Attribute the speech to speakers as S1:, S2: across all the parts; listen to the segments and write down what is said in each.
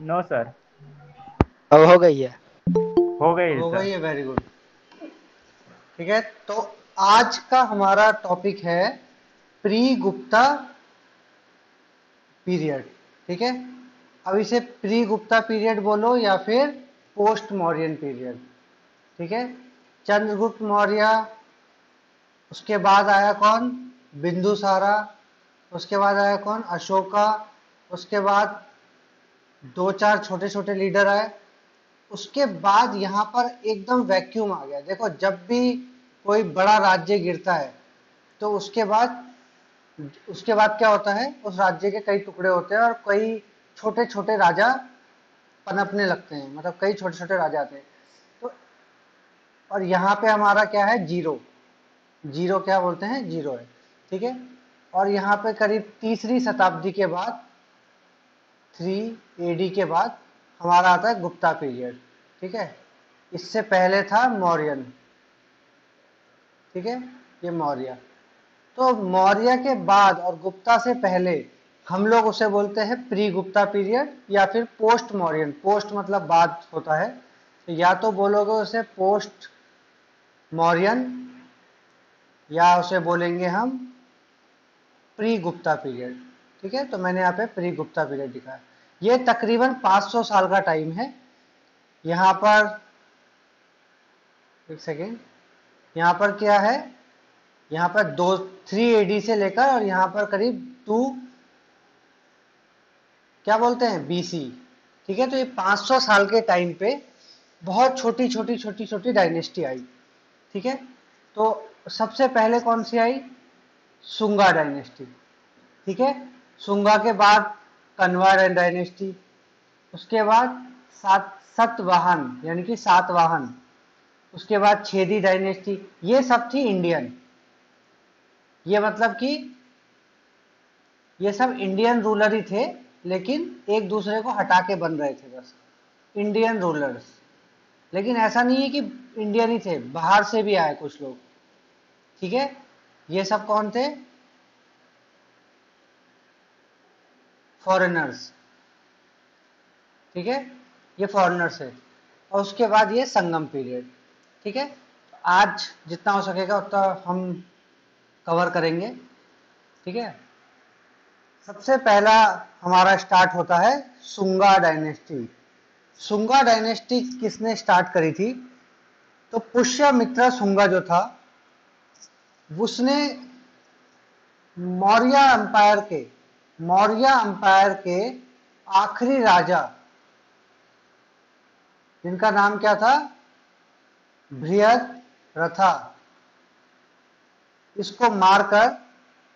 S1: No sir.
S2: अब हो गई है।
S1: हो गई
S3: हो
S1: सर।
S3: गई है, वेरी गुड। ठीक है, तो आज का हमारा टॉपिक है प्री गुप्ता पीरियड। ठीक है, अब इसे प्री गुप्ता पीरियड बोलो या फिर पोस्ट मौर्यन पीरियड। ठीक है, चंद्रगुप्त मौर्य, उसके बाद आया कौन, बिंदुसारा, उसके बाद आया कौन, अशोका, उसके बाद दो चार छोटे छोटे लीडर आए। उसके बाद यहाँ पर एकदम वैक्यूम आ गया। देखो, जब भी कोई बड़ा राज्य गिरता है तो उसके बाद क्या होता है, उस राज्य के कई टुकड़े होते हैं और कई छोटे छोटे राजा पनपने लगते हैं, मतलब कई छोटे छोटे राजा आते हैं। तो और यहाँ पे हमारा क्या है, जीरो। जीरो क्या बोलते हैं, जीरो है। ठीक है, और यहाँ पे करीब तीसरी शताब्दी के बाद, 3 AD के बाद हमारा आता है गुप्ता पीरियड। ठीक है, इससे पहले था मौर्यन। ठीक है, ये मौर्य। तो मौर्य के बाद और गुप्ता से पहले हम लोग उसे बोलते हैं प्री गुप्ता पीरियड या फिर पोस्ट मौर्यन। पोस्ट मतलब बाद होता है, तो या तो बोलोगे उसे पोस्ट मौर्यन या उसे बोलेंगे हम प्री गुप्ता पीरियड। ठीक है, तो मैंने यहाँ पे प्री गुप्ता पीरियड लिखा है। ये तकरीबन 500 साल का टाइम है। यहाँ पर एक सेकेंड, यहाँ पर क्या है, यहाँ पर 3 AD से लेकर और यहाँ पर करीब 2 क्या बोलते हैं, BC। ठीक है, तो ये 500 साल के टाइम पे बहुत छोटी छोटी छोटी छोटी डायनेस्टी आई। ठीक है, तो सबसे पहले कौन सी आई, सुंगा डायनेस्टी। ठीक है, सुंगा के बाद कन्वा डायनेस्टी, उसके बाद सतवाहन यानी कि सातवाहन, उसके बाद छेदी डायनेस्टी। ये सब थी इंडियन। ये मतलब कि ये सब इंडियन रूलर ही थे, लेकिन एक दूसरे को हटा के बन रहे थे बस, इंडियन रूलर्स। लेकिन ऐसा नहीं है कि इंडियन ही थे, बाहर से भी आए कुछ लोग। ठीक है, ये सब कौन थे, फॉरेनर्स। ठीक है, ये फॉरेनर्स है। और उसके बाद ये संगम पीरियड। ठीक है, आज जितना हो सकेगा उतना हम कवर करेंगे। ठीक है, सबसे पहला हमारा स्टार्ट होता है सुंगा डायनेस्टी। सुंगा डायनेस्टी किसने स्टार्ट करी थी, तो पुष्यमित्र सुंगा जो था, उसने मौर्य अंपायर के आखिरी राजा, जिनका नाम क्या था, बृहद रथा, इसको मारकर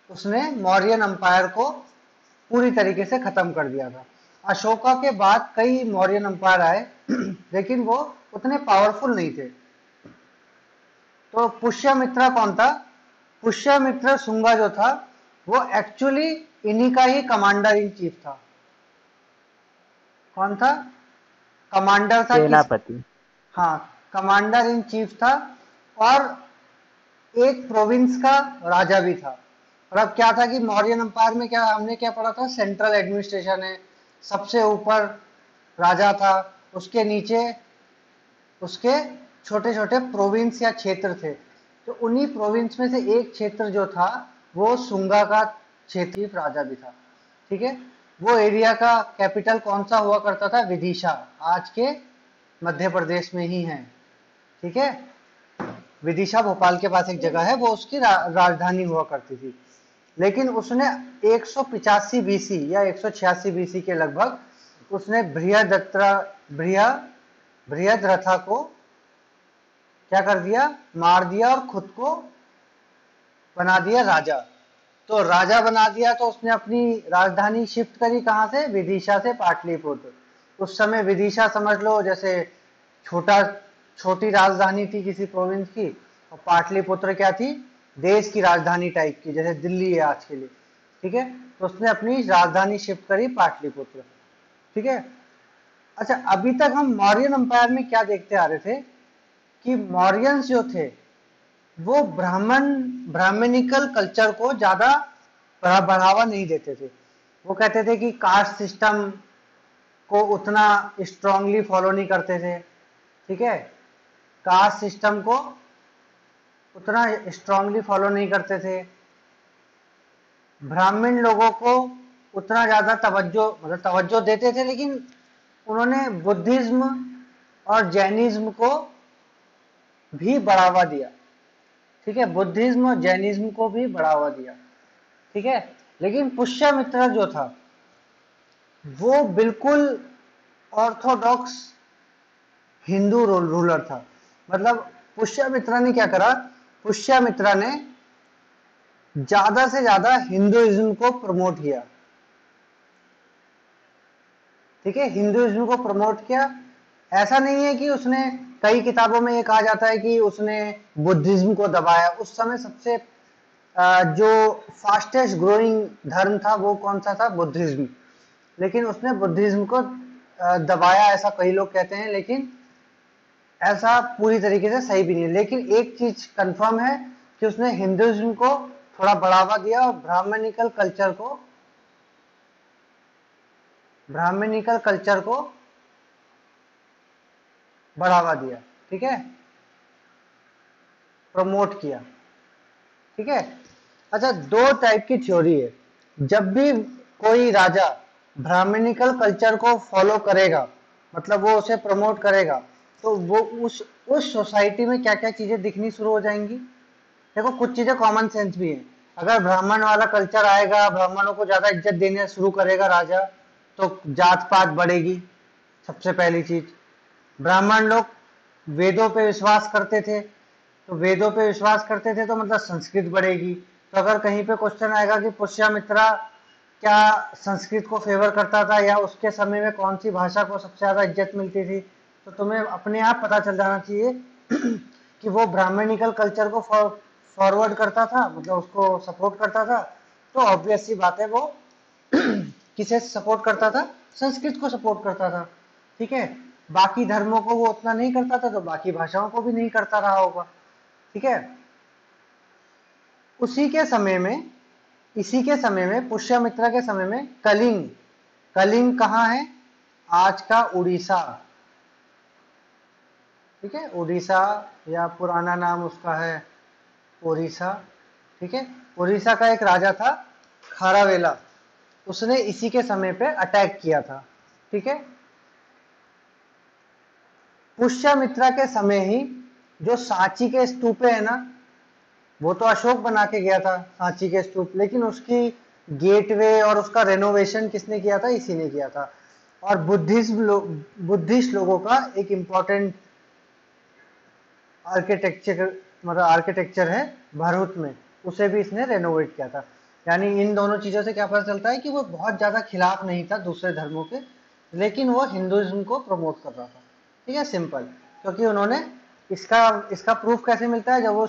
S3: उसने मौर्यन अंपायर को पूरी तरीके से खत्म कर दिया था। अशोका के बाद कई मौर्यन अंपायर आए लेकिन वो उतने पावरफुल नहीं थे। तो पुष्यमित्रा कौन था, पुष्यमित्र सुंगा जो था वो एक्चुअली इन्हीं का ही कमांडर इन चीफ था। कौन था, कमांडर था किस,
S1: सेनापति।
S3: हाँ, कमांडर इन चीफ था। और एक प्रोविंस का राजा भी था। और अब क्या था कि मौर्यन अंपायर में क्या हमने क्या पढ़ा था, सेंट्रल एडमिनिस्ट्रेशन है, सबसे ऊपर राजा था, उसके नीचे उसके छोटे छोटे प्रोविंस या क्षेत्र थे। तो उन्हीं प्रोविंस में से एक क्षेत्र जो था वो सुंगा का क्षेत्रीय राजा भी था। ठीक है, वो एरिया का कैपिटल कौन सा हुआ करता था, विदिशा, आज के मध्य प्रदेश में ही है। ठीक है, विदिशा भोपाल के पास एक जगह है, वो उसकी राजधानी हुआ करती थी। लेकिन उसने 185 BC या 186 BC के लगभग उसने बृहद रथा को क्या कर दिया, मार दिया और खुद को बना दिया राजा। तो राजा बना दिया तो उसने अपनी राजधानी शिफ्ट करी कहां से, विदिशा से पाटलिपुत्र। उस समय विदिशा समझ लो जैसे छोटा छोटी राजधानी थी किसी प्रोविंस की, और पाटलिपुत्र क्या थी, देश की राजधानी टाइप की, जैसे दिल्ली है आज के लिए। ठीक है, तो उसने अपनी राजधानी शिफ्ट करी पाटलिपुत्र। ठीक है, अच्छा, अभी तक हम मौर्यन अंपायर में क्या देखते आ रहे थे कि मौर्यंस जो थे वो ब्राह्मणिकल कल्चर को ज्यादा बढ़ावा नहीं देते थे। वो कहते थे कि कास्ट सिस्टम को उतना स्ट्रांगली फॉलो नहीं करते थे, ठीक है, कास्ट सिस्टम को उतना स्ट्रांगली फॉलो नहीं करते थे, ब्राह्मण लोगों को उतना ज्यादा तवज्जो मतलब तवज्जो देते थे, लेकिन उन्होंने बुद्धिज्म और जैनिज्म को भी बढ़ावा दिया, ठीक है, बुद्धिज्म और जैनिज्म को भी बढ़ावा दिया, ठीक है। लेकिन पुष्यमित्र जो था वो बिल्कुल ऑर्थोडॉक्स हिंदू रूलर था। मतलब पुष्यमित्रा ने क्या करा, पुष्यमित्रा ने ज्यादा से ज्यादा हिंदुइज्म को प्रमोट किया, ठीक है, हिंदुइज्म को प्रमोट किया। ऐसा नहीं है कि उसने, कई किताबों में ये कहा जाता है कि उसने बुद्धिज्म को दबाया। उस समय सबसे जो फास्टेस्ट ग्रोइंग धर्म था वो कौन सा था, बुद्धिज्म, लेकिन उसने बुद्धिज्म को दबाया, ऐसा कई लोग कहते हैं, लेकिन ऐसा पूरी तरीके से सही भी नहीं है। लेकिन एक चीज कंफर्म है कि उसने हिंदुइज्म को थोड़ा बढ़ावा दिया और ब्राह्मणिकल कल्चर को बढ़ावा दिया, ठीक है, प्रमोट किया, ठीक है। अच्छा, दो टाइप की थ्योरी है। जब भी कोई राजा ब्राह्मणिकल कल्चर को फॉलो करेगा, मतलब वो उसे प्रमोट करेगा, तो वो उस सोसाइटी में क्या क्या चीजें दिखनी शुरू हो जाएंगी। देखो, कुछ चीजें कॉमन सेंस भी है। अगर ब्राह्मण वाला कल्चर आएगा, ब्राह्मणों को ज्यादा इज्जत देने शुरू करेगा राजा, तो जात पात बढ़ेगी, सबसे पहली चीज। ब्राह्मण लोग वेदों पे विश्वास करते थे, तो वेदों पे विश्वास करते थे तो मतलब संस्कृत बढ़ेगी। तो अगर कहीं पे क्वेश्चन आएगा कि पुष्यमित्रा क्या संस्कृत को फेवर करता था या उसके समय में कौन सी भाषा को सबसे ज्यादा इज्जत मिलती थी, तो तुम्हें अपने आप पता चल जाना चाहिए कि वो ब्राह्मणिकल कल्चर को फॉरवर्ड करता था, मतलब उसको सपोर्ट करता था। तो ऑब्वियस सी बात है, वो किसे सपोर्ट करता था, संस्कृत को सपोर्ट करता था, ठीक है। बाकी धर्मों को वो उतना नहीं करता था, तो बाकी भाषाओं को भी नहीं करता रहा होगा, ठीक है। उसी के समय में, इसी के समय में, पुष्यमित्रा के समय में कलिंग, कलिंग कहाँ है, आज का उड़ीसा, ठीक है, उड़ीसा, या पुराना नाम उसका है ओरिसा, ठीक है। ओडिशा का एक राजा था खारावेला, उसने इसी के समय पे अटैक किया था, ठीक है। पुष्यमित्रा के समय ही जो सांची के स्तूपे है ना, वो तो अशोक बना के गया था सांची के स्तूप, लेकिन उसकी गेटवे और उसका रेनोवेशन किसने किया था, इसी ने किया था। और बुद्धिस्ट लोगों का एक इंपॉर्टेंट आर्किटेक्चर, मतलब आर्किटेक्चर है भरूच में, उसे भी इसने रेनोवेट किया था। यानी इन दोनों चीजों से क्या पता चलता है कि वो बहुत ज्यादा खिलाफ नहीं था दूसरे धर्मों के, लेकिन वो हिंदुइज्म को प्रमोट कर रहा था, ठीक है, सिंपल। क्योंकि उन्होंने इसका इसका प्रूफ कैसे मिलता है, जब वो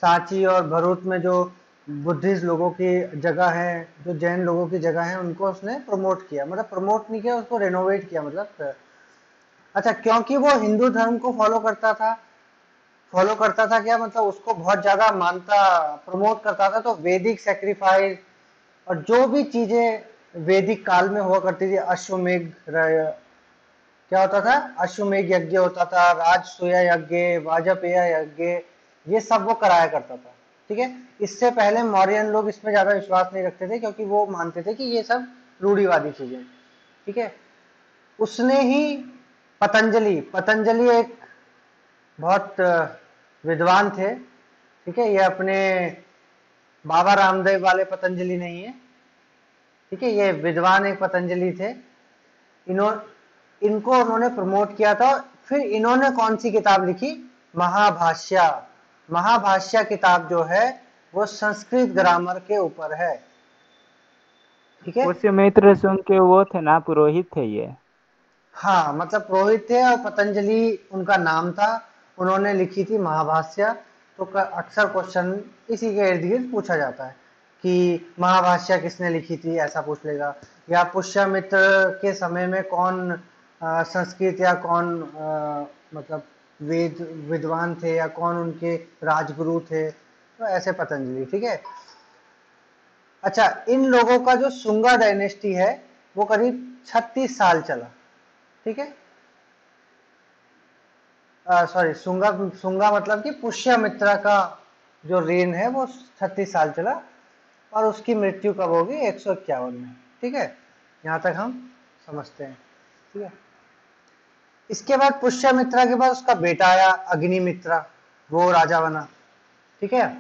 S3: सांची और भरूच में जो बुद्धिस्ट लोगों की जगह है, जो जैन लोगों की जगह है, उनको उसने प्रमोट किया, मतलब प्रमोट नहीं किया, उसको रेनोवेट किया, मतलब। अच्छा, क्योंकि वो हिंदू धर्म को फॉलो करता था क्या, मतलब उसको बहुत ज्यादा मानता, प्रमोट करता था, तो वैदिक सेक्रीफाइस और जो भी चीजें वैदिक काल में हुआ करती थी, क्या होता था, अश्वमेघ यज्ञ होता था, राजसूय यज्ञ, वाजपेय यज्ञ, ये सब वो कराया करता था, ठीक है। इससे पहले मौर्यन लोग इसमें ज्यादा विश्वास नहीं रखते थे, क्योंकि वो मानते थे कि ये सब रूढ़िवादी चीजें, ठीक है। उसने ही पतंजलि पतंजलि एक बहुत विद्वान थे, ठीक है, ये अपने बाबा रामदेव वाले पतंजलि नहीं है, ठीक है, ये विद्वान एक पतंजलि थे। इनको उन्होंने प्रमोट किया था। फिर इन्होंने कौन सी किताब लिखी, महाभाष्य। महाभाष्य किताब जो है वो संस्कृत ग्रामर के ऊपर है, ठीक है।
S1: पुष्यमित्र सुन के वो थे ना, पुरोहित थे ये।
S3: हाँ, मतलब पुरोहित थे और पतंजलि उनका नाम था, उन्होंने लिखी थी महाभाष्य। तो अक्सर क्वेश्चन इसी के इर्द गिर्द पूछा जाता है कि महाभाष्य किसने लिखी थी, ऐसा पूछ लेगा। या पुष्यमित्र के समय में कौन संस्कृत या कौन मतलब विद्वान थे, या कौन उनके राजगुरु थे, तो ऐसे पतंजलि, ठीक है। अच्छा, इन लोगों का जो शुंगा डायनेस्टी है, वो करीब 36 साल चला। ठीक है, सॉरी, सुंगा सुंगा मतलब कि पुष्यमित्रा का जो रेन है वो 36 साल चला, और उसकी मृत्यु कब होगी? 151 में। ठीक है, यहाँ तक हम समझते हैं। ठीक है, इसके बाद पुष्यमित्रा के बाद उसका बेटा आया अग्निमित्रा, वो राजा बना। ठीक है,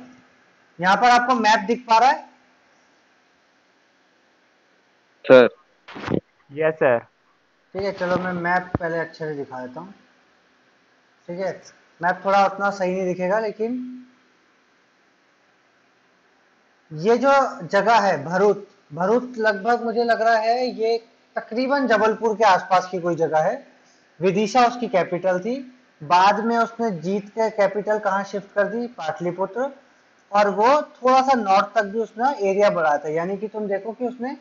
S3: यहाँ पर आपको मैप दिख पा रहा है?
S4: सर।
S1: Yes sir.
S3: ठीक है, चलो मैं मैप पहले अच्छे से दिखा देता हूँ। ठीक है, मैप थोड़ा उतना सही नहीं दिखेगा, लेकिन ये जो जगह है भरूच, भरूच लगभग मुझे लग रहा है ये तकरीबन जबलपुर के आसपास की कोई जगह है। विदिशा उसकी कैपिटल थी। बाद में उसने जीत के कैपिटल कहाँ शिफ्ट कर दी? पाटलिपुत्र। और वो थोड़ा सा नॉर्थ तक भी उसने एरिया बढ़ाया था, यानी कि तुम देखो कि उसने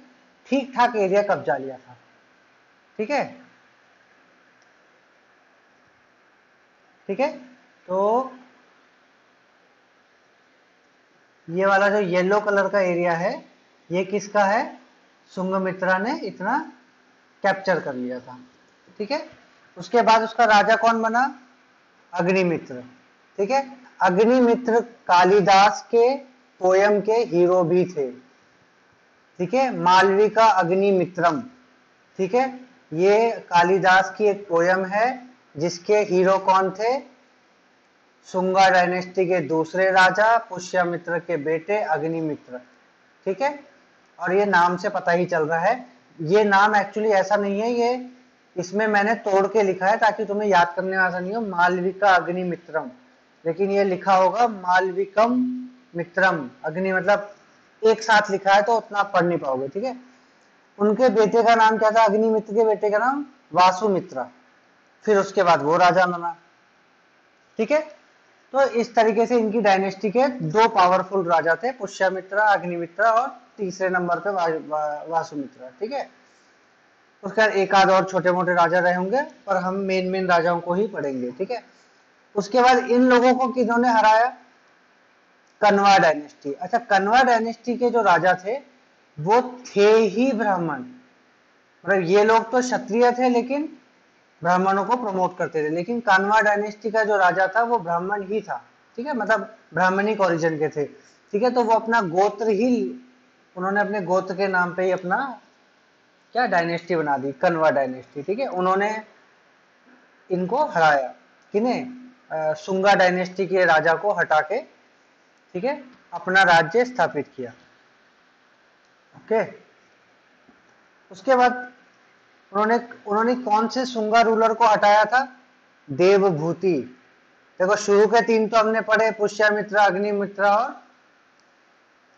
S3: ठीक ठाक एरिया कब्जा लिया था। ठीक है, ठीक है, तो ये वाला जो येलो कलर का एरिया है ये किसका है? सुंगमित्रा ने इतना कैप्चर कर लिया था। ठीक है, उसके बाद उसका राजा कौन बना? अग्निमित्र। ठीक है, अग्निमित्र कालिदास के पोयम के हीरो भी थे। ठीक है, मालविका अग्निमित्रम। ठीक है, ये कालिदास की एक पोयम है जिसके हीरो कौन थे? सुंगा डायनेस्टी के दूसरे राजा पुष्यमित्र के बेटे अग्निमित्र। ठीक है, और ये नाम से पता ही चल रहा है, ये नाम एक्चुअली ऐसा नहीं है, ये इसमें मैंने तोड़ के लिखा है ताकि तुम्हें याद करने में आसानी हो, मालविका अग्निमित्रम, लेकिन ये लिखा होगा मालविकम मित्रम। अग्नि मतलब एक साथ लिखा है तो उतना पढ़ नहीं पाओगे। ठीक है, उनके बेटे का नाम क्या था? अग्निमित्र के बेटे का नाम वासुमित्रा। फिर उसके बाद वो राजा बना। ठीक है, तो इस तरीके से इनकी डायनेस्टी के दो पावरफुल राजा थे, पुष्यमित्रा, अग्निमित्रा, और तीसरे नंबर पे वासुमित्रा। ठीक है, उसके बाद एक आध और छोटे मोटे राजा रहे होंगे, पर हम मेन मेन राजाओं को ही पढ़ेंगे। ठीक है, उसके बाद इन लोगों को किन्होंने हराया? कन्वा डायनेस्टी। अच्छा, कन्वा डायनेस्टी के जो राजा थे वो थे ही ब्राह्मण, मतलब ये लोग तो क्षत्रिय थे लेकिन ब्राह्मणों को प्रमोट करते थे, लेकिन कानवा डायनेस्टी का जो राजा था वो ब्राह्मण ही था। ठीक है, मतलब ब्राह्मणिक ओरिजिन के थे। ठीक है, तो वो अपना गोत्र ही, उन्होंने अपने गोत्र के नाम पे ही अपना क्या डायनेस्टी बना दी? कन्वा डायनेस्टी। ठीक है, उन्होंने इनको हराया। किन्हें? सुंगा डायनेस्टी के राजा को हटा के, ठीक है, अपना राज्य स्थापित किया। ओके, उसके बाद उन्होंने उन्होंने कौन से सुंगा रूलर को हटाया था? देवभूति। देखो, शुरू के तीन तो हमने पढ़े, पुष्यमित्र, अग्निमित्र और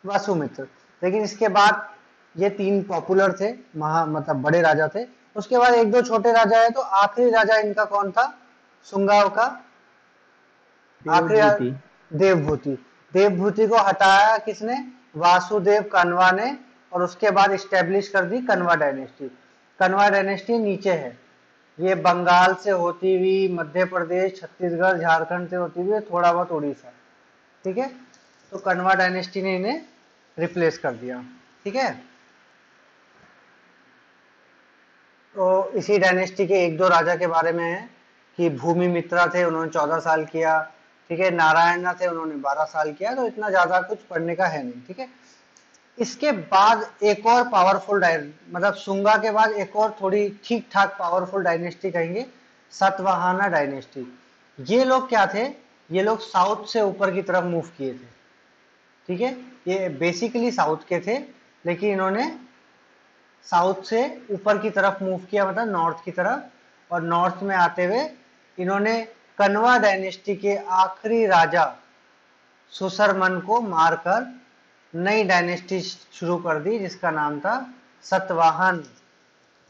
S3: वासुमित्र, लेकिन इसके बाद ये तीन पॉपुलर थे, मतलब बड़े राजा थे। उसके बाद एक दो छोटे राजा है, तो आखिरी राजा इनका कौन था सुंगाओं का? आखिरी देवभूति। देवभूति को हटाया किसने? वासुदेव कन्वा ने, और उसके बाद स्टेब्लिश कर दी कन्वा डायनेस्टी। कन्वा डायनेस्टी नीचे है, ये बंगाल से होती हुई मध्य प्रदेश, छत्तीसगढ़, झारखंड से होती हुई थोड़ा बहुत उड़ीसा। ठीक है, तो कन्वा डायनेस्टी ने इन्हें रिप्लेस कर दिया। ठीक है, तो इसी डायनेस्टी के एक दो राजा के बारे में है कि भूमि मित्रा थे, उन्होंने 14 साल किया। ठीक है, नारायण थे, उन्होंने 12 साल किया, तो इतना ज्यादा कुछ पढ़ने का है नहीं। ठीक है, इसके बाद एक और पावरफुल मतलब सुंगा के बाद एक और थोड़ी ठीक ठाक पावरफुल डायनेस्टी कहेंगे, सतवाहाना डायनेस्टी। ये लोग क्या थे? ये लोग साउथ से ऊपर की तरफ मूव किए थे। ठीक है, ये बेसिकली साउथ के थे, लेकिन इन्होंने साउथ से ऊपर की तरफ मूव किया, मतलब नॉर्थ की तरफ, और नॉर्थ में आते हुए इन्होंने कन्वा डायनेस्टी के आखिरी राजा सुसरमन को मारकर नई डायनेस्टी शुरू कर दी, जिसका नाम था सतवाहन,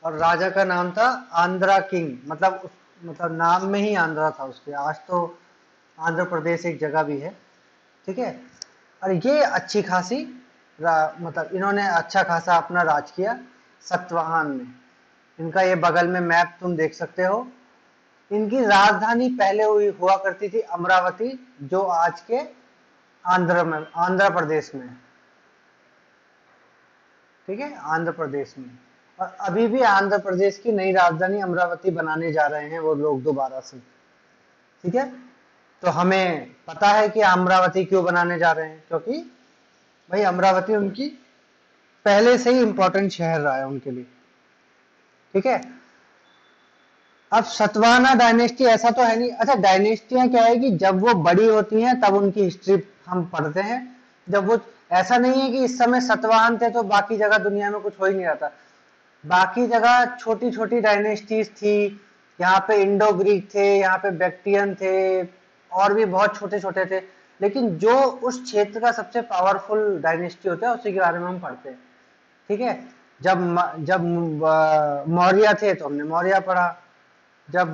S3: और राजा का नाम था आंध्रा किंग। मतलब नाम में ही आंध्रा था उसके। आज तो आंध्र प्रदेश एक जगह भी है। ठीक है, और ये अच्छी खासी मतलब इन्होंने अच्छा खासा अपना राज किया सतवाहन में। इनका ये बगल में मैप तुम देख सकते हो। इनकी राजधानी पहले हुआ करती थी अमरावती, जो आज के आंध्र प्रदेश में। ठीक है, आंध्र प्रदेश में। और अभी भी आंध्र प्रदेश की नई राजधानी अमरावती बनाने जा रहे हैं वो लोग दोबारा से। ठीक है, तो हमें पता है कि अमरावती क्यों बनाने जा रहे हैं, क्योंकि भाई अमरावती उनकी पहले से ही इंपॉर्टेंट शहर रहा है उनके लिए। ठीक है, अब सतवाहना डायनेस्टी ऐसा तो है नहीं। अच्छा, डायनेस्टियां क्या है कि जब वो बड़ी होती हैं तब उनकी हिस्ट्री हम पढ़ते हैं। जब वो, ऐसा नहीं है कि इस समय सतवाहन थे तो बाकी जगह दुनिया में कुछ हो ही नहीं रहा था। बाकी जगह छोटी छोटी डायनेस्टीज थी। यहाँ पे इंडो ग्रीक थे, यहाँ पे बैक्टियन थे, और भी बहुत छोटे छोटे थे। लेकिन जो उस क्षेत्र का सबसे पावरफुल डायनेस्टी होता है उसी के बारे में हम पढ़ते हैं। ठीक है, जब मौर्य थे तो हमने मौर्य पढ़ा। जब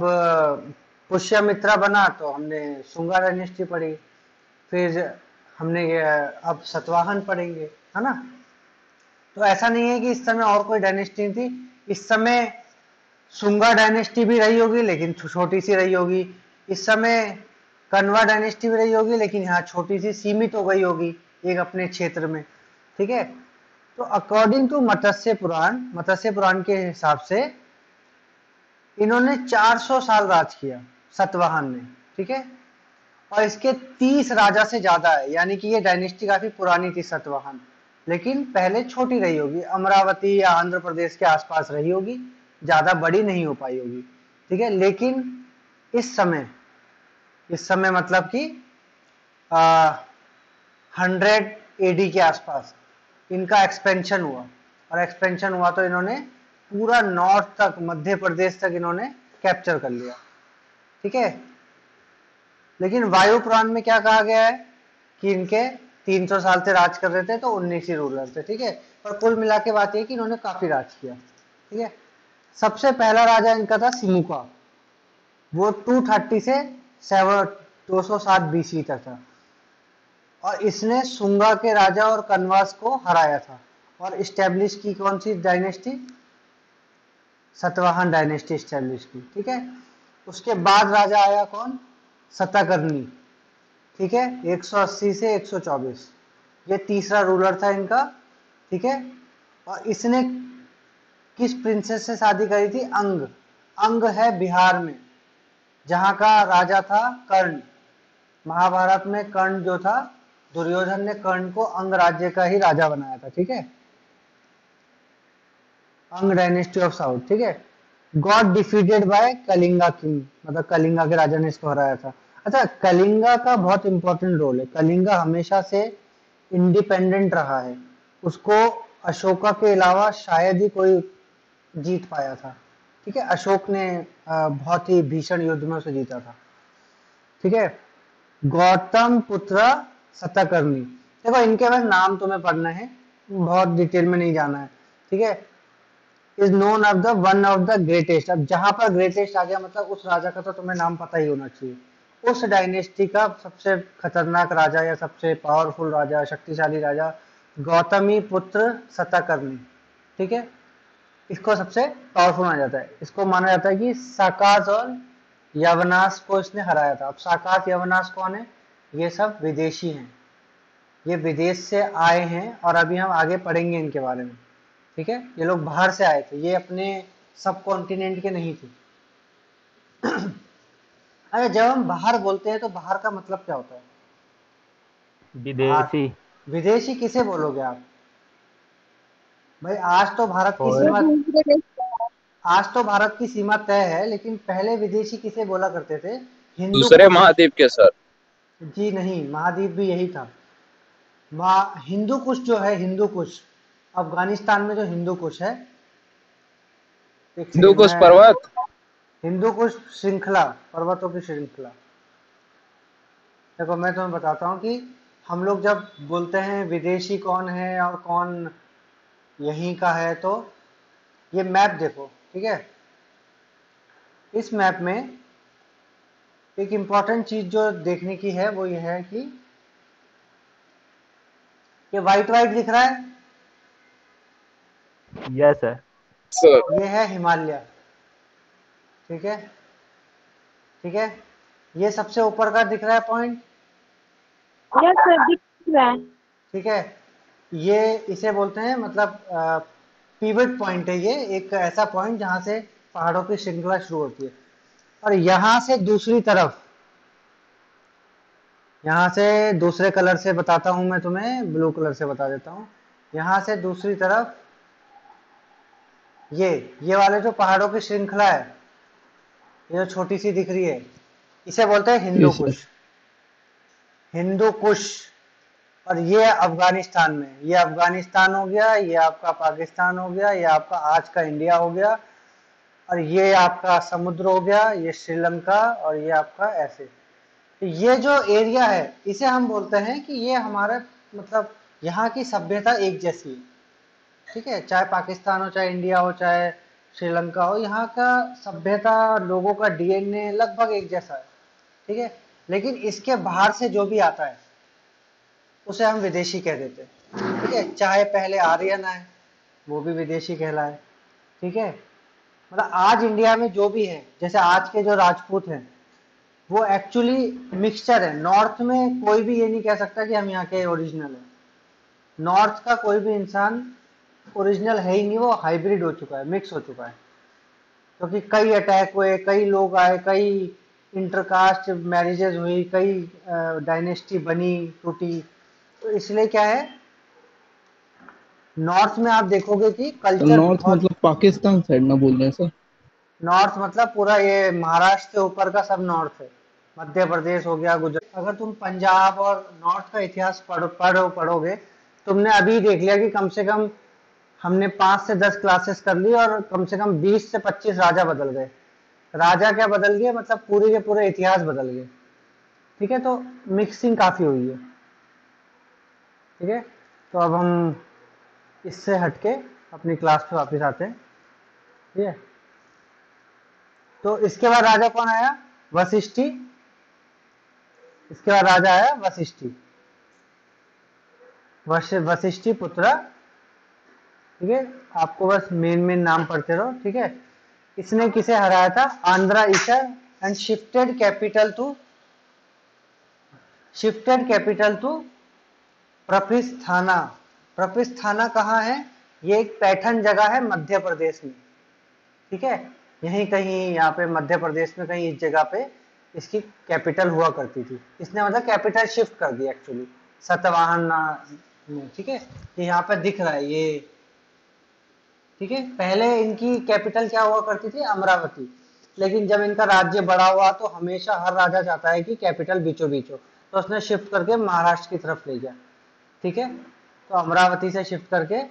S3: पुष्यमित्रा बना तो हमने शुंगा डायनेस्टी पढ़ी। फिर हमने अब सतवाहन पढ़ेंगे, है ना। तो ऐसा नहीं है कि इस समय और कोई डायनेस्टी नहीं थी। इस समय शुंगा डायनेस्टी भी रही होगी लेकिन छोटी सी रही होगी। इस समय कन्वा डायनेस्टी भी रही होगी लेकिन यहाँ छोटी सी सीमित हो गई होगी एक अपने क्षेत्र में। ठीक है, तो अकॉर्डिंग टू मत्स्य पुराण के हिसाब से इन्होंने 400 साल राज किया सतवाहन ने। ठीक है, और इसके 30 राजा से ज्यादा है, यानी कि ये डायनेस्टी काफी पुरानी थी सतवाहन। लेकिन पहले छोटी रही होगी, अमरावती या आंध्र प्रदेश के आसपास रही होगी, ज्यादा बड़ी नहीं हो पाई होगी। ठीक है, लेकिन इस समय मतलब कि 100 एडी के आसपास इनका एक्सपेंशन हुआ। और एक्सपेंशन हुआ तो इन्होंने पूरा नॉर्थ तक, मध्य प्रदेश तक इन्होंने कैप्चर कर लिया। ठीक है, लेकिन वायु पुराण में क्या कहा गया है कि इनके 300 साल से राज कर रहे थे तो 19 ही रूलर थे। ठीक है, पर कुल मिला के बात है कि इन्होंने काफी राज किया। ठीक है, सबसे पहला राजा इनका था सिमुका, वो 230 से 207 बीसी तक था। और इसने सुंगा के राजा और कनवास को हराया था और इस्टेब्लिश की कौन सी डायनेस्टी, सतवाहन डायनेस्टी इस्टेब्लिश की। ठीक है, उसके बाद राजा आया कौन, सताकर्णी। ठीक है, 180 से 124, ये तीसरा रूलर था इनका। ठीक है, और इसने किस प्रिंसेस से शादी करी थी, अंग। अंग है बिहार में, जहां का राजा था कर्ण। महाभारत में कर्ण जो था, दुर्योधन ने कर्ण को अंग राज्य का ही राजा बनाया था। ठीक है, अंग डायनेस्टी ऑफ साउथ। ठीक है, got defeated by Kalinga king, मतलब कलिंगा के राजा ने इसको हराया था। अच्छा, कलिंगा का बहुत इंपॉर्टेंट रोल है। कलिंगा हमेशा से इंडिपेंडेंट रहा है, उसको अशोका के अलावा शायद ही कोई जीत पाया था। ठीक है, अशोक ने बहुत ही भीषण युद्ध में उसे जीता था। ठीक है, गौतम पुत्र सतकर्णी, देखो इनके बस नाम तुम्हें पढ़ना है, बहुत डिटेल में नहीं जाना है। ठीक है, is known of the one of the greatest. अब जहां पर ग्रेटेस्ट आ गया मतलब उस राजा का तो तुम्हें नाम पता ही होना चाहिए। उस डायनेस्टी का सबसे खतरनाक राजा या सबसे पावरफुल राजा, शक्तिशाली राजा गौतमी पुत्र सतकर्णी। ठीक है, इसको सबसे पावरफुल माना जाता है। इसको माना जाता है कि साकाज और यवनास को इसने हराया था। अब साकाज यवनास कौन है, ये सब विदेशी हैं, ये विदेश से आए हैं और अभी हम आगे पढ़ेंगे इनके बारे में। ठीक है, ये लोग बाहर से आए थे, ये अपने सब कॉन्टिनेंट के नहीं थे। अरे जब हम बाहर बोलते हैं तो बाहर का मतलब क्या होता है, बाहर,
S1: विदेशी।
S3: विदेशी किसे बोलोगे आप भाई। आज तो भारत की
S1: और
S3: सीमा, आज तो भारत की सीमा तय है, लेकिन पहले विदेशी किसे बोला करते थे, हिंदू
S4: दूसरे
S3: कुश।
S4: महाद्वीप के सर।
S3: जी नहीं, महाद्वीप भी यही था। हिंदू कुश जो है, हिंदू कुश, अफगानिस्तान में जो हिंदू कुश है, एक
S4: हिंदू
S3: सेकेंड
S4: कुश
S3: में,
S4: पर्वत।
S3: हिंदू कुश श्रृंखला, पर्वतों की श्रृंखला। देखो मैं तुम्हें बताता हूँ कि हम लोग जब बोलते हैं विदेशी कौन है और कौन यहीं का है, तो ये मैप देखो। ठीक है, इस मैप में एक इंपॉर्टेंट चीज जो देखने की है वो ये है कि ये व्हाइट व्हाइट दिख रहा है,
S1: यस सर।
S4: सर
S3: ये है हिमालय। ठीक है, ठीक है, ये सबसे ऊपर का दिख रहा है पॉइंट।
S5: यस सर, दिख रहा है।
S3: ठीक है, ये इसे बोलते हैं मतलब पिवट पॉइंट है, ये एक ऐसा पॉइंट जहां से पहाड़ों की श्रृंखला शुरू होती है। और यहां से दूसरी तरफ, यहां से दूसरे कलर से बताता हूं मैं तुम्हें, ब्लू कलर से बता देता हूं। यहां से दूसरी तरफ ये वाले जो पहाड़ों की श्रृंखला है, ये जो छोटी सी दिख रही है, इसे बोलते हैं हिंदू
S4: जी सर।
S3: कुश। हिंदू कुश। और ये अफगानिस्तान में, ये अफगानिस्तान हो गया, ये आपका पाकिस्तान हो गया, ये आपका आज का इंडिया हो गया, और ये आपका समुद्र हो गया, ये श्रीलंका, और ये आपका ऐसे। तो ये जो एरिया है इसे हम बोलते हैं कि ये हमारा मतलब यहाँ की सभ्यता एक जैसी है, ठीक है। चाहे पाकिस्तान हो, चाहे इंडिया हो, चाहे श्रीलंका हो, यहाँ का सभ्यता, लोगों का डीएनए लगभग एक जैसा है, ठीक है। लेकिन इसके बाहर से जो भी आता है उसे हम विदेशी कह देते हैं, ठीक है। चाहे पहले आर्यन आए, वो भी विदेशी कहलाए, ठीक है। मतलब आज इंडिया में जो भी है, जैसे आज के जो राजपूत हैं, वो एक्चुअली मिक्सचर है। नॉर्थ में कोई भी ये नहीं कह सकता कि हम यहाँ के ओरिजिनल है। नॉर्थ का कोई भी इंसान ओरिजिनल है ही नहीं, वो हाइब्रिड हो चुका है, मिक्स हो चुका है, क्योंकि कई अटैक हुए, कई लोग आए, कई इंटरकास्ट मैरिजेज हुई, कई डायनेस्टी बनी टूटी। तो इसलिए क्या है, नॉर्थ में आप देखोगे कि
S4: तो
S3: कल्चर
S4: नॉर्थ
S3: बहुत।
S4: मतलब पाकिस्तान साइड ना बोल रहे हैं सर?
S3: नॉर्थ मतलब पूरा ये महाराष्ट्र से ऊपर का सब नॉर्थ है। मध्य प्रदेश हो गया, गुजरात। अगर तुम पंजाब और नॉर्थ का इतिहास पढ़ोगे, तुमने अभी देख लिया कि कम से कम हमने 5 से 10 क्लासेस कर ली और कम से कम 20 से 25 राजा बदल गए। राजा क्या बदल गए, मतलब पूरे के पूरे इतिहास बदल गए, ठीक है। तो मिक्सिंग काफी हुई है, ठीक है। तो अब हम इससे हटके अपनी क्लास पे वापस आते हैं, ठीक है। तो इसके बाद राजा कौन आया, वशिष्ठी। इसके बाद राजा आया वशिष्ठी, वशिष्ठी पुत्र, ठीक है। आपको बस मेन नाम पढ़ते रहो, ठीक है। इसने किसे हराया था, आंध्रा ईशर, एंड शिफ्टेड कैपिटल टू प्रपिस्थाना। प्रपिस्थाना कहाँ है, ये एक पैठन जगह है मध्य प्रदेश में, ठीक है। यहीं कहीं यहाँ पे मध्य प्रदेश में कहीं इस जगह पे इसकी कैपिटल हुआ करती थी। इसने मतलब कैपिटल शिफ्ट कर दी एक्चुअली सतवाहन में, ठीक है। ये यहाँ पे दिख रहा है ये, ठीक है। पहले इनकी कैपिटल क्या हुआ करती थी, अमरावती। लेकिन जब इनका राज्य बड़ा हुआ तो हमेशा हर राजा चाहता है कि कैपिटल बीचों बीच हो, तो उसने शिफ्ट करके महाराष्ट्र की तरफ ले गया, ठीक है। तो अमरावती से शिफ्ट करके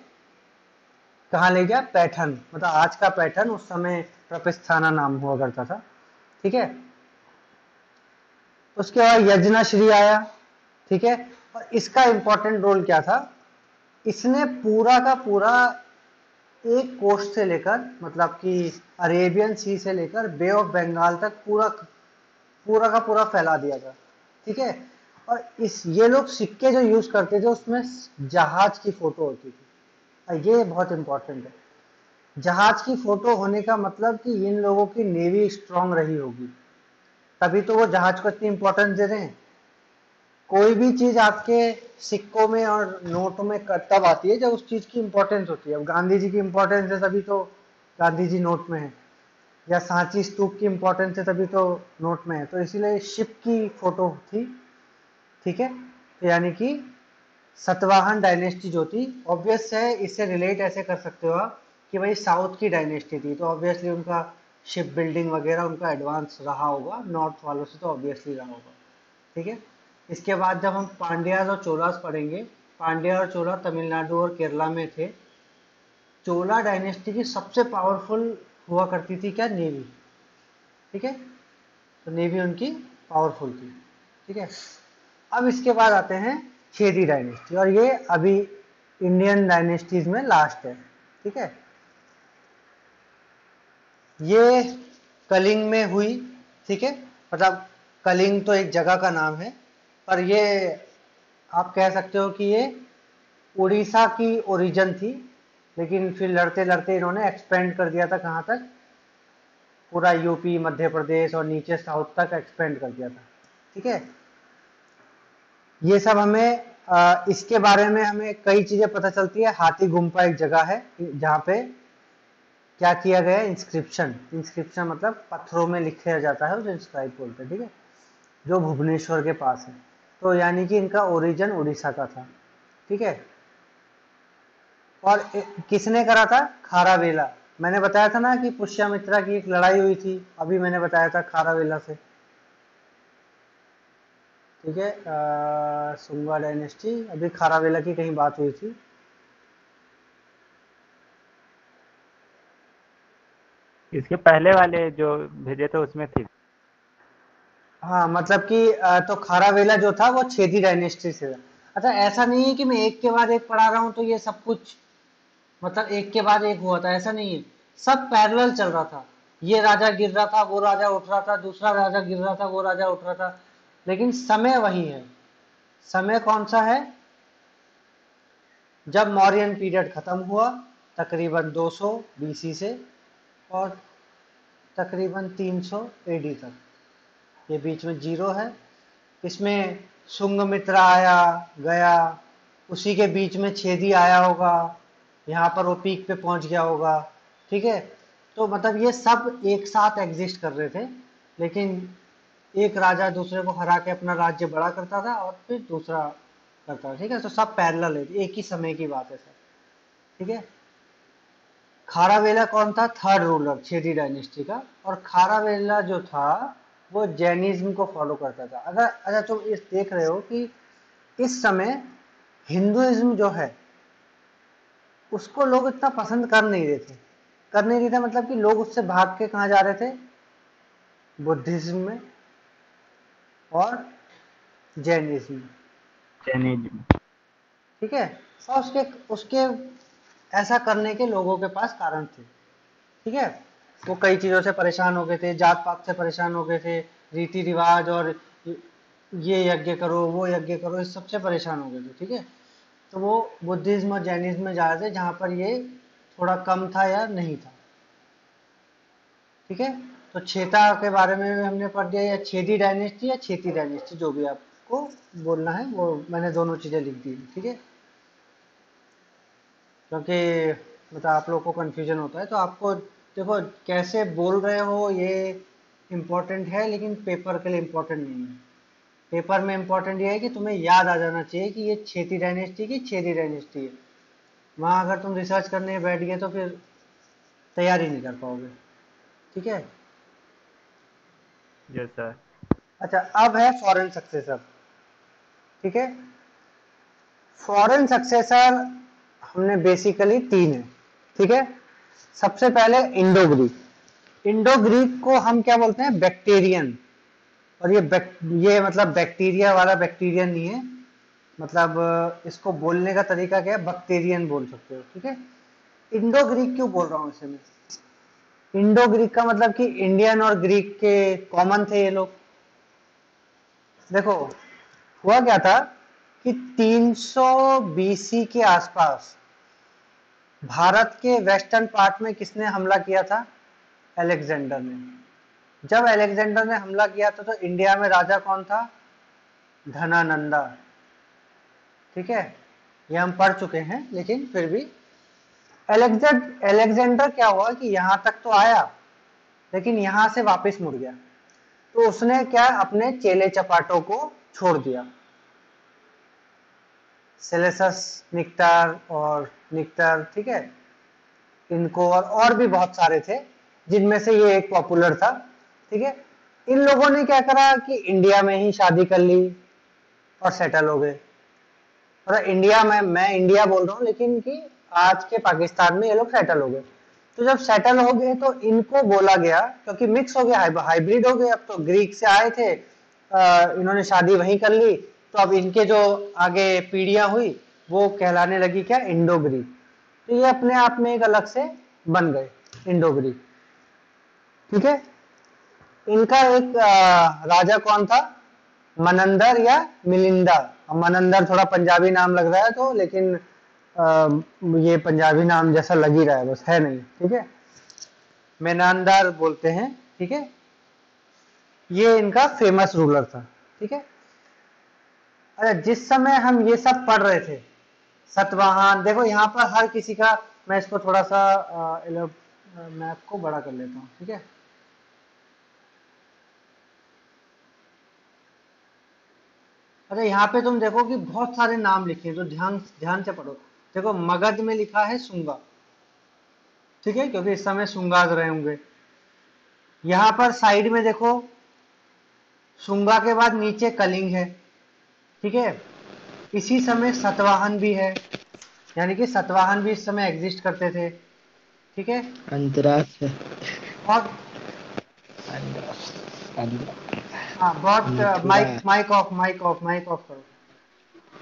S3: कहाँ ले गया, पैठन, मतलब आज का पैठन, उस समय प्रपिस्थाना नाम हुआ करता था, ठीक है। उसके बाद यज्ञश्री आया, ठीक है। और इसका इंपॉर्टेंट रोल क्या था, इसने पूरा का पूरा एक कोस्ट से लेकर, मतलब कि अरेबियन सी से लेकर बे ऑफ बंगाल तक पूरा का पूरा फैला दिया था, ठीक है। और ये लोग सिक्के जो यूज करते थे उसमें जहाज की फोटो होती थी, और ये बहुत इंपॉर्टेंट है। जहाज की फोटो होने का मतलब कि इन लोगों की नेवी स्ट्रांग रही होगी, तभी तो वो जहाज को इतनी इंपॉर्टेंस दे रहे हैं। कोई भी चीज आपके सिक्कों में और नोटों में तब आती है जब उस चीज की इंपॉर्टेंस होती है। अब गांधी जी की इंपॉर्टेंस है तभी तो गांधी जी नोट में है, या सांची स्तूप की इंपॉर्टेंस है तभी तो नोट में है। तो इसीलिए शिप की फोटो थी, ठीक है। तो यानी कि सतवाहन डायनेस्टी जो थी, ऑब्वियस है इससे रिलेट ऐसे कर सकते हो आप कि भाई साउथ की डायनेस्टी थी, तो ऑब्वियसली उनका शिप बिल्डिंग वगैरह उनका एडवांस रहा होगा, नॉर्थ वालों से तो ऑब्वियसली रहा होगा, ठीक है। इसके बाद जब हम पांड्यास और चोलास पढ़ेंगे, पांड्या और चोला तमिलनाडु और केरला में थे। चोला डायनेस्टी की सबसे पावरफुल हुआ करती थी क्या, नेवी, ठीक है। तो नेवी उनकी पावरफुल थी, ठीक है। अब इसके बाद आते हैं खेदी डायनेस्टी, और ये अभी इंडियन डायनेस्टीज में लास्ट है, ठीक है। ये कलिंग में हुई, ठीक है। मतलब कलिंग तो एक जगह का नाम है, पर ये आप कह सकते हो कि ये उड़ीसा की ओरिजिन थी, लेकिन फिर लड़ते लड़ते इन्होंने एक्सपेंड कर दिया था कहाँ तक, पूरा यूपी, मध्य प्रदेश और नीचे साउथ तक एक्सपेंड कर दिया था, ठीक है। ये सब हमें इसके बारे में हमें कई चीजें पता चलती है। हाथी गुम्फा एक जगह है जहाँ पे क्या किया गया है, इंस्क्रिप्शन। इंस्क्रिप्शन मतलब पत्थरों में लिखा जाता है, उसे इंस्क्राइब बोलते हैं, ठीक है, जो भुवनेश्वर के पास है। तो यानी कि इनका ओरिजिन उड़ीसा का था, ठीक है। और किसने करा था? खारावेला। मैंने बताया था ना कि पुष्यमित्रा की एक लड़ाई हुई थी, अभी मैंने बताया था खारावेला से, ठीक है। सुंगा डायनेस्टी, अभी खारावेला की कहीं बात हुई थी।
S1: इसके पहले वाले जो भेजे थे उसमें थी।
S3: हाँ मतलब कि तो खारावेला जो था वो छेदी डायनेस्टी से था। अच्छा, ऐसा नहीं है कि मैं एक के बाद एक पढ़ा रहा हूँ तो ये सब कुछ मतलब एक के बाद एक हुआ था, ऐसा नहीं है। सब पैरेलल चल रहा था। ये राजा गिर रहा था, वो राजा उठ रहा था, दूसरा राजा गिर रहा था, वो राजा उठ रहा था, लेकिन समय वही है। समय कौन सा है? जब मौर्यन पीरियड खत्म हुआ तकरीबन 200 बीसी से और तकरीबन 300 एडी तक, ये बीच में जीरो है। इसमें सुंगमित्रा आया गया, उसी के बीच में छेदी आया होगा, यहाँ पर वो पीक पे पहुंच गया होगा, ठीक है। तो मतलब ये सब एक साथ एग्जिस्ट कर रहे थे, लेकिन एक राजा दूसरे को हरा के अपना राज्य बड़ा करता था और फिर दूसरा करता था, ठीक है। तो सब पैरेलल है, एक ही समय की बात है सब, ठीक है। खारावेला कौन था? थर्ड रूलर छेदी डायनेस्टी का। और खारावेला जो था वो जैनिज्म को फॉलो करता था। अगर अच्छा तुम इस देख रहे हो कि इस समय हिंदुइज्म जो है उसको लोग इतना पसंद कर नहीं रहे थे। कर नहीं रहे थे मतलब कि लोग उससे भाग के कहाँ जा रहे थे? बुद्धिज्म में और जैनिज्म में,
S1: जैनिज्म।
S3: ठीक है। और उसके उसके ऐसा करने के लोगों के पास कारण थे, ठीक है। वो कई चीजों से परेशान हो गए थे, जात पात से परेशान हो गए थे, रीति रिवाज और ये यज्ञ करो वो यज्ञ करो, इस सबसे परेशान हो गए थे, ठीक है। तो वो बुद्धिज्म और जैनिज्म में जा रहे थे जहां पर ये थोड़ा कम था या नहीं था, ठीक है। तो छेता के बारे में भी हमने पढ़ दिया, या छेदी डायनेस्टी या छेती डायनेस्टी, जो भी आपको बोलना है वो मैंने दोनों चीजें लिख दी, ठीक है। क्योंकि मतलब आप लोग को कंफ्यूजन होता है तो आपको देखो कैसे बोल रहे हो ये इम्पोर्टेंट है, लेकिन पेपर के लिए इम्पोर्टेंट नहीं है। पेपर में इम्पोर्टेंट ये है कि तुम्हें याद आ जाना चाहिए कि ये छेती डायनेस्टी की छेदी डायनेस्टी है। वहां अगर तुम रिसर्च करने बैठ गए तो फिर तैयारी नहीं कर पाओगे, ठीक है।
S1: Yes sir.
S3: अच्छा, अब है फॉरेन सक्सेसर, ठीक है। फॉरेन सक्सेसर हमने बेसिकली तीन है, ठीक है। सबसे पहले इंडो ग्रीक। इंडो ग्रीक को हम क्या बोलते हैं? बैक्टीरियन। और ये मतलब बैक्टीरिया वाला बैक्टीरियन नहीं है, मतलब इसको बोलने का तरीका क्या है? बैक्टीरियन बोल सकते हो, ठीक है। इंडो ग्रीक क्यों बोल रहा हूँ इसे मैं? इंडो ग्रीक का मतलब कि इंडियन और ग्रीक के कॉमन थे ये लोग। देखो हुआ क्या था कि 300 बीसी के आसपास भारत के वेस्टर्न पार्ट में किसने हमला किया था? अलेक्जेंडर ने। जब अलेक्जेंडर ने हमला किया था तो इंडिया में राजा कौन था? धनानंदा, ठीक है। ये हम पढ़ चुके हैं, लेकिन फिर भी अलेक्जेंडर क्या हुआ कि यहां तक तो आया, लेकिन यहां से वापस मुड़ गया। तो उसने क्या, अपने चेले चपाटों को छोड़ दिया। सेलेसस निक्टर, ठीक है, इनको और भी बहुत सारे थे, जिनमें से ये एक पॉपुलर था, ठीक है। इन लोगों ने क्या करा कि इंडिया में ही शादी कर ली और सेटल हो गए। और इंडिया में, मैं इंडिया बोल रहा हूँ लेकिन कि आज के पाकिस्तान में ये लोग सेटल हो गए। तो जब सेटल हो गए तो इनको बोला गया, क्योंकि मिक्स हो गया, हाइब्रिड हो गए, अब तो ग्रीक से आए थे, इन्होंने शादी वहीं कर ली, तो अब इनके जो आगे पीढ़ियां हुई वो कहलाने लगी क्या? Indo Greek. तो ये अपने आप में एक अलग से बन गए इंडो ग्रीक, ठीक है। इनका एक राजा कौन था? मनंदर या मिलिंदा। मनंदर थोड़ा पंजाबी नाम लग रहा है तो, लेकिन ये पंजाबी नाम जैसा लग ही रहा है, बस है नहीं, ठीक है। मेनांदर बोलते हैं, ठीक है। ये इनका फेमस रूलर था, ठीक है। अच्छा, जिस समय हम ये सब पढ़ रहे थे, सतवाहन, देखो यहाँ पर हर किसी का, मैं इसको थोड़ा सा मैप को बड़ा कर लेता हूँ, ठीक है। अच्छा, यहाँ पे तुम देखो कि बहुत सारे नाम लिखे हैं, तो ध्यान ध्यान से पढ़ो। देखो मगध में लिखा है सुंगा, ठीक है, क्योंकि इस समय सुंगाज रहे होंगे। यहाँ पर साइड में देखो सुंगा के बाद नीचे कलिंग है, ठीक है। इसी समय सतवाहन भी है, यानी कि सतवाहन भी इस समय एग्जिस्ट करते थे, ठीक है।
S2: अंतराज है।
S3: और हाँ, बहुत
S2: मथुरा।
S3: माइक ऑफ करो,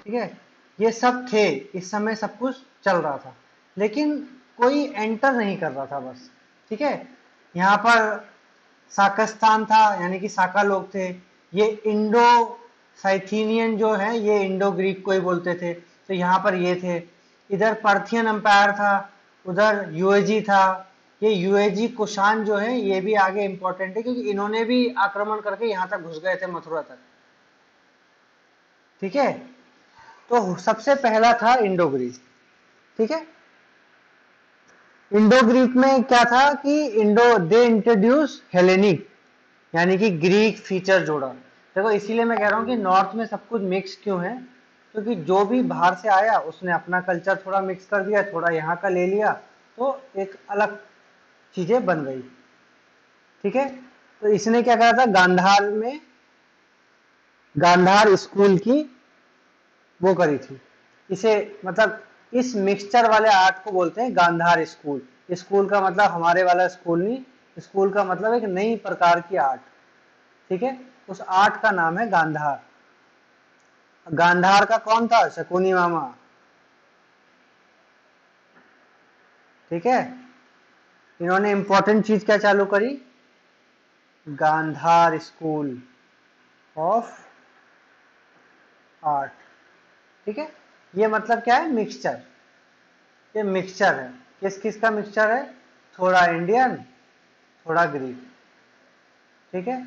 S3: ठीक है। ये सब थे, इस समय सब कुछ चल रहा था, लेकिन कोई एंटर नहीं कर रहा था बस, ठीक है। यहाँ पर साकस्तान था, यानी कि साका लोग थे। ये इंडो साइथीनियन जो है, ये इंडो ग्रीक को ही बोलते थे, तो यहाँ पर ये थे। इधर पार्थियन एम्पायर था, उधर यूएजी था। ये यूएजी कुषाण जो है, ये भी आगे इंपॉर्टेंट है, क्योंकि इन्होंने भी आक्रमण करके यहाँ तक घुस गए थे, मथुरा तक, ठीक है। तो सबसे पहला था इंडो ग्रीक, ठीक है। इंडो ग्रीक में क्या था कि दे इंट्रोड्यूस हेलेनिक, यानी कि ग्रीक फीचर जोड़ा। देखो इसीलिए मैं कह रहा हूँ कि नॉर्थ में सब कुछ मिक्स क्यों है, क्योंकि जो भी बाहर से आया उसने अपना कल्चर थोड़ा मिक्स कर दिया, थोड़ा यहाँ का ले लिया, तो एक अलग चीजें बन गई, ठीक है। तो इसने क्या करा था, गांधार स्कूल की वो करी थी। इसे मतलब इस मिक्सचर वाले आर्ट को बोलते हैं गांधार स्कूल। स्कूल का मतलब हमारे वाला स्कूल नहीं, स्कूल का मतलब एक नई प्रकार की आर्ट, ठीक है। उस आर्ट का नाम है गांधार। गांधार का कौन था, शकुनी मामा, ठीक है। इन्होंने इंपॉर्टेंट चीज क्या चालू करी, गांधार स्कूल ऑफ आर्ट, ठीक है। ये मतलब क्या है, मिक्सचर। ये मिक्सचर है, किस किस का मिक्सचर है, थोड़ा इंडियन थोड़ा ग्रीक, ठीक है।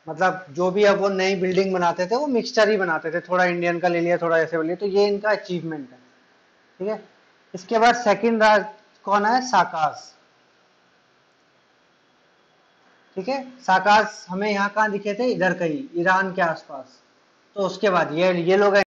S3: मतलब जो भी अब वो नई बिल्डिंग बनाते थे वो मिक्सचर ही बनाते थे, थोड़ा इंडियन का ले लिया, थोड़ा ऐसे ले लिया, तो ये इनका अचीवमेंट है, ठीक है। इसके बाद सेकंड राज कौन है, साकास, ठीक है। साकास हमें यहाँ कहाँ दिखे थे, इधर कहीं ईरान के आसपास। तो उसके बाद ये लोग